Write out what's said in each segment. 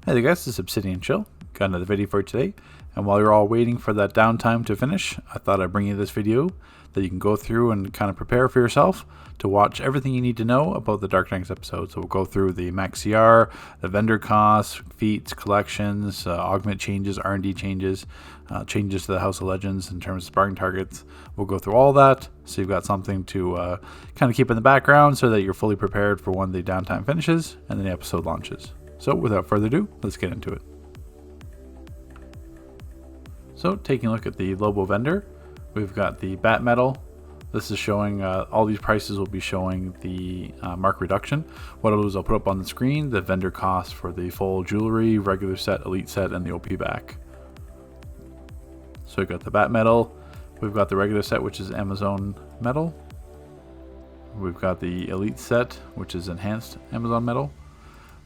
Hey there guys, this is Obsidian Chill. Got another video for you today. And while you're all waiting for that downtime to finish, I thought I'd bring you this video that you can go through and kind of prepare for yourself to watch everything you need to know about the Dark Knights episode. So we'll go through the max CR, the vendor costs, feats, collections, augment changes, R&D changes, changes to the House of Legends in terms of sparring targets. We'll go through all that so you've got something to kind of keep in the background so that you're fully prepared for when the downtime finishes and then the episode launches. So without further ado, let's get into it. So taking a look at the Lobo vendor, we've got the bat metal. This is showing, all these prices will be showing the mark reduction. What I'll do is I'll put up on the screen the vendor cost for the full jewelry, regular set, elite set, and the OP back. So we've got the bat metal, we've got the regular set, which is Amazon metal. We've got the elite set, which is enhanced Amazon metal.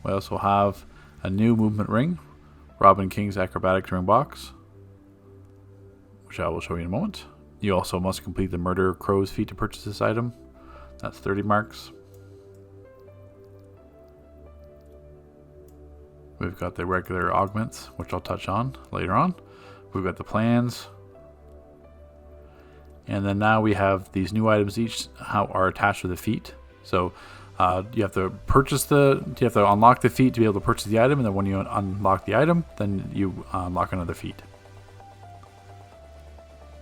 We also have a new movement ring, Robin King's Acrobatics Ring box, which I will show you in a moment. You also must complete the Murder Crow's feat to purchase this item. That's 30 marks. We've got the regular augments, which I'll touch on later on. We've got the plans. And then now we have these new items, each how are attached to the feat. So you have to unlock the feat to be able to purchase the item, and then when you unlock the item, then you unlock another feat.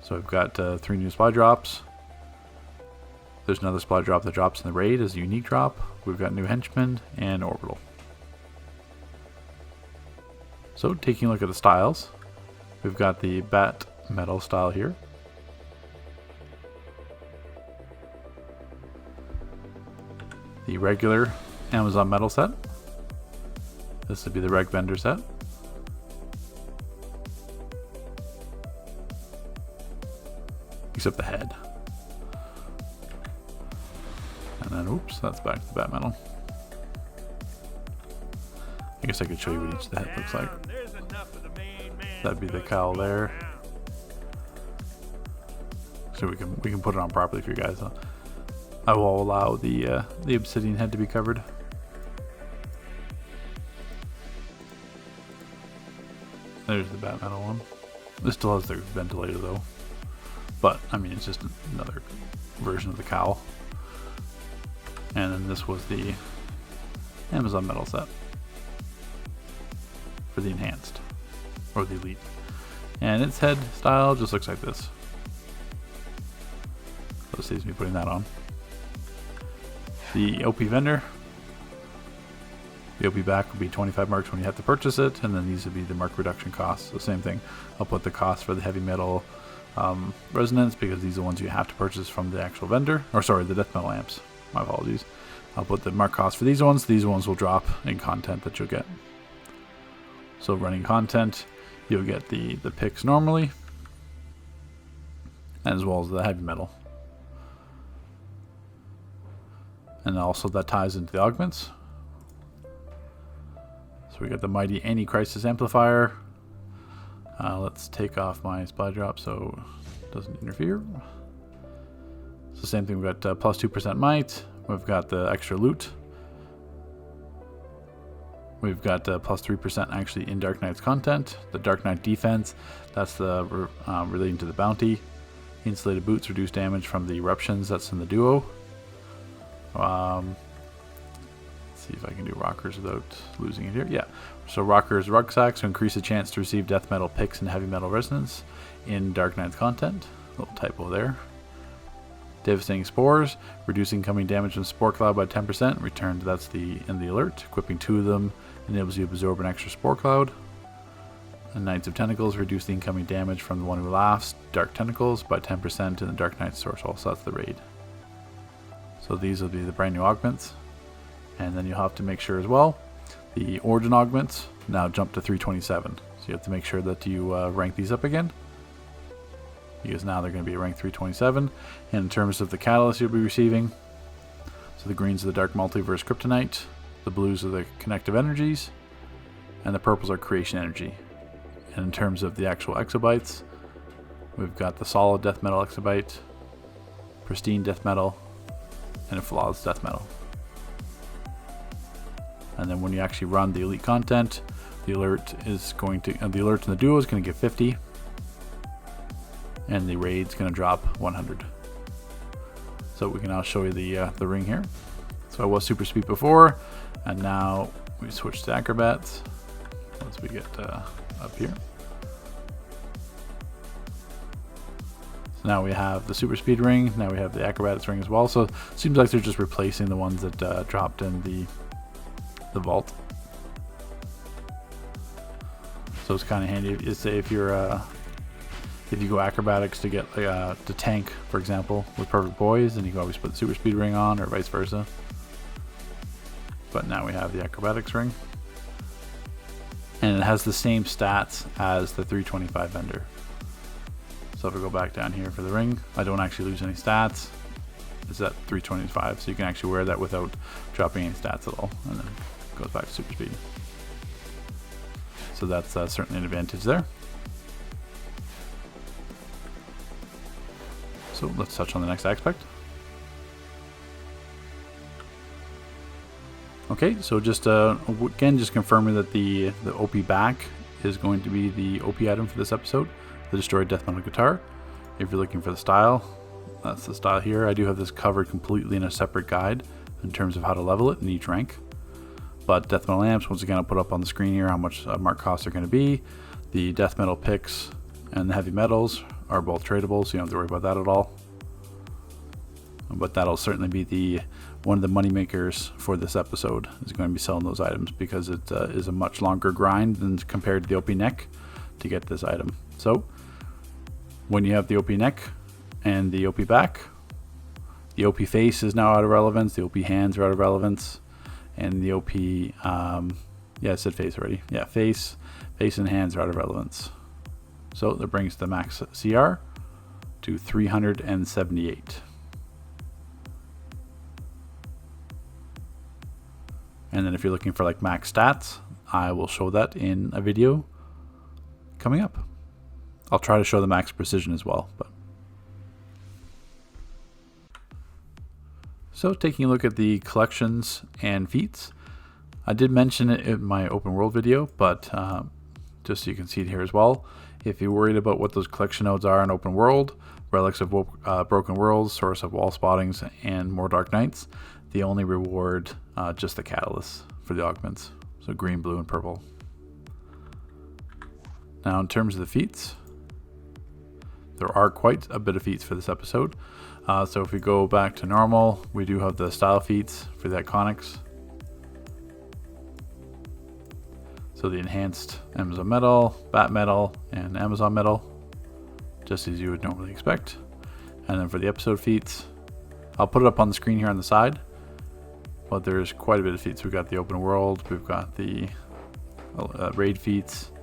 So we've got 3 new supply drops. There's another supply drop that drops in the raid as a unique drop. We've got new henchmen and orbital. So taking a look at the styles, we've got the bat metal style here. The regular Amazon metal set. This would be the reg vendor set. Except the head. And then, oops, that's back to the bat metal. I guess I could show you what each of the head looks like. That'd be the cowl there. So we can put it on properly for you guys. I will allow the obsidian head to be covered. There's the bat metal one. This still has the ventilator though. But, I mean, it's just another version of the cowl. And then this was the Amazon metal set for the enhanced, or the elite. And its head style just looks like this. So it saves me putting that on. The OP vendor, the OP back will be 25 marks when you have to purchase it, and then these would be the mark reduction costs. The same thing. I'll put the cost for the heavy metal resonance, because these are the ones you have to purchase from the actual vendor, or sorry, the death metal amps. My apologies. I'll put the mark cost for these ones. These ones will drop in content that you'll get. So running content, you'll get the picks normally, as well as the heavy metal. And also that ties into the augments. So we got the mighty anti-crisis amplifier. Let's take off my supply drop so it doesn't interfere. So same thing, we've got plus 2% might. We've got the extra loot. We've got plus 3% actually in Dark Knight's content. The Dark Knight defense, that's the relating to the bounty. Insulated boots reduce damage from the eruptions, that's in the duo. Let's see if I can do rockers without losing it here. Yeah, so rockers rucksacks to increase the chance to receive death metal picks and heavy metal resonance in Dark Knight's content. Little typo there. Devastating spores, reducing incoming damage from spore cloud by 10%. Returned, that's in the alert. Equipping 2 of them enables you to absorb an extra spore cloud. And Knights of Tentacles, reduce the incoming damage from the one who laughs. Dark Tentacles by 10% in the Dark Knight source hall. So that's the raid. So these will be the brand new augments. And then you'll have to make sure as well, the origin augments now jump to 327. So you have to make sure that you rank these up again, because now they're going to be rank 327. And in terms of the catalyst you'll be receiving, so the greens are the Dark Multiverse Kryptonite, the blues are the Connective Energies, and the purples are Creation Energy. And in terms of the actual exobytes, we've got the Solid Death Metal Exobyte, Pristine Death Metal, and a Flawless Death Metal. And then when you actually run the elite content, the alert is going to, the alert in the duo is going to get 50, and the raid's going to drop 100. So we can now show you the ring here. So I was super speed before, and now we switch to acrobats once we get up here. So now we have the super speed ring. Now we have the acrobatics ring as well. So it seems like they're just replacing the ones that dropped in the vault. So it's kind of handy. Say if you're if you go acrobatics to get to tank, for example, with perfect poise, then you can always put the super speed ring on, or vice versa. But now we have the acrobatics ring, and it has the same stats as the 325 vendor. So if we go back down here for the ring, I don't actually lose any stats. It's at 325, so you can actually wear that without dropping any stats at all, and then it goes back to super speed. So that's certainly an advantage there. So let's touch on the next aspect. Okay, so just again, just confirming that the OP back is going to be the OP item for this episode, the Destroyed Death Metal Guitar. If you're looking for the style, that's the style here. I do have this covered completely in a separate guide in terms of how to level it in each rank. But Death Metal amps, once again, I'll put up on the screen here how much mark costs are going to be. The Death Metal picks and the heavy metals are both tradable, so you don't have to worry about that at all. But that'll certainly be one of the money makers for this episode, is going to be selling those items, because it is a much longer grind than compared to the OP neck to get this item. So when you have the OP neck and the OP back, the OP face is now out of relevance, the OP hands are out of relevance, and the OP yeah, I said face already. Yeah, face and hands are out of relevance. So that brings the max CR to 378. And then if you're looking for like max stats, I will show that in a video coming up. I'll try to show the max precision as well. So taking a look at the collections and feats, I did mention it in my open world video, but just so you can see it here as well. If you're worried about what those collection nodes are in open world, relics of broken worlds, source of wall spottings, and more dark nights, they only reward just the catalysts for the augments. So green, blue, and purple. Now in terms of the feats, there are quite a bit of feats for this episode. So if we go back to normal, we do have the style feats for the iconics. So the enhanced Amazon metal, bat metal, and Amazon metal, just as you would normally expect. And then for the episode feats, I'll put it up on the screen here on the side, but there's quite a bit of feats. We've got the open world, we've got the raid feats,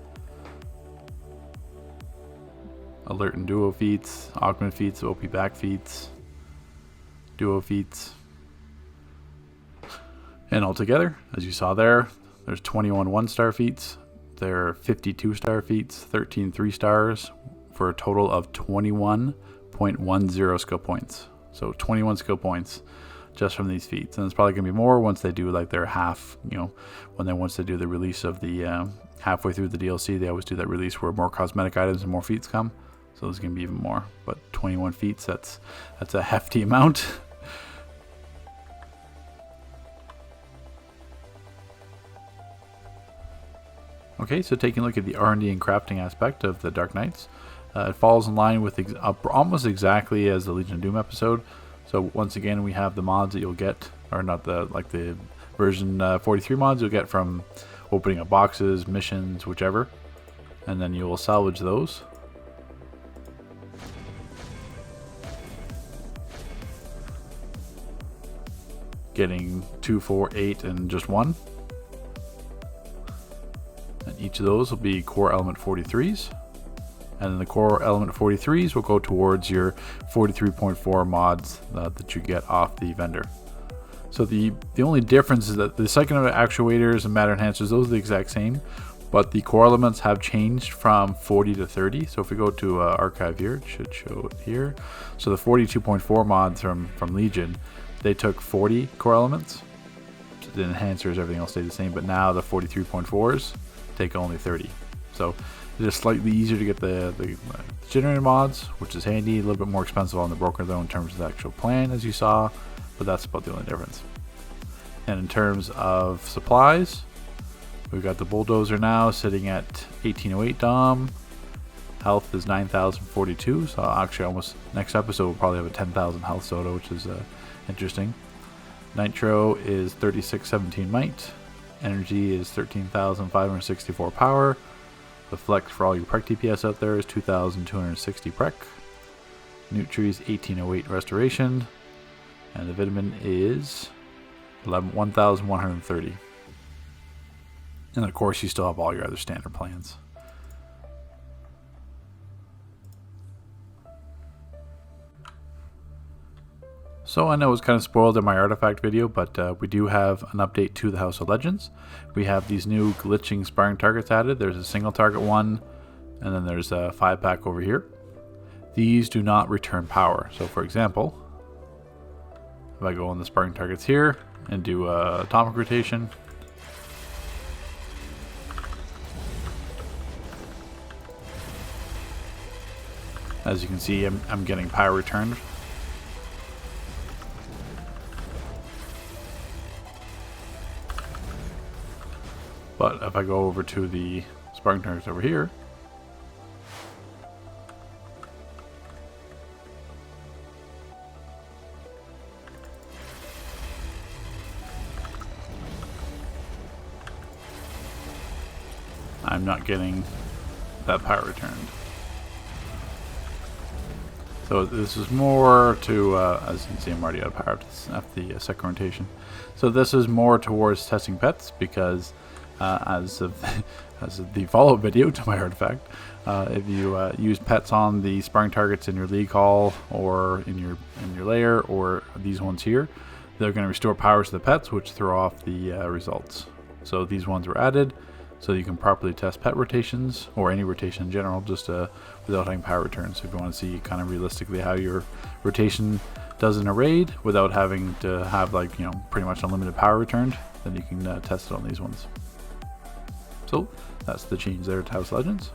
alert and duo feats, augment feats, OP back feats, duo feats, and altogether, as you saw there, there's 21 1-star feats, there are 52 2-star feats, 13 3-stars, for a total of 21.10 skill points. So 21 skill points just from these feats, and it's probably gonna be more once they do like their half, once they do the release of the halfway through the DLC, they always do that release where more cosmetic items and more feats come. So there's gonna be even more, but 21 feats, that's a hefty amount. Okay, so taking a look at the R&D and crafting aspect of the Dark Knights, it falls in line with almost exactly as the Legion of Doom episode. So once again, we have the mods that you'll get, or not the version 43 mods you'll get from opening up boxes, missions, whichever, and then you will salvage those. Getting 2, 4, 8, and just 1. And each of those will be core element 43s. And then the core element 43s will go towards your 43.4 mods that you get off the vendor. So the only difference is that the psychonaut actuators and matter enhancers, those are the exact same, but the core elements have changed from 40 to 30. So if we go to archive here, it should show it here. So the 42.4 mods from Legion, they took 40 core elements. The enhancers, everything else stayed the same, but now the 43.4s take only 30. So it is slightly easier to get the generator mods, which is handy. A little bit more expensive on the broker though in terms of the actual plan, as you saw, but that's about the only difference. And in terms of supplies, we've got the bulldozer now sitting at 1808 Dom. Health is 9,042, so actually almost next episode we'll probably have a 10,000 health soda, which is interesting. Nitro is 3617 might. Energy is 13,564 power. The flex for all your prec DPS out there is 2,260 prec. Nutri is 1808 restoration. And the vitamin is 1,130. And of course you still have all your other standard plans. So I know it was kind of spoiled in my artifact video, but we do have an update to the House of Legends. We have these new glitching sparring targets added. There's a single target one, and then there's a 5-pack over here. These do not return power. So for example, if I go on the sparring targets here and do atomic rotation, as you can see, I'm getting power returned. But if I go over to the sparring targets over here, I'm not getting that power returned. So this is more to, as you can see, I'm already out of power after the second rotation. So this is more towards testing pets because as of the follow-up video to my artifact, if you use pets on the sparring targets in your league hall or in your lair or these ones here, they're going to restore powers to the pets, which throw off the results. So these ones were added so you can properly test pet rotations or any rotation in general, just without having power returns. So if you want to see kind of realistically how your rotation does in a raid without having to have, like, you know, pretty much unlimited power returned, then you can test it on these ones. So that's the change there to House Legends.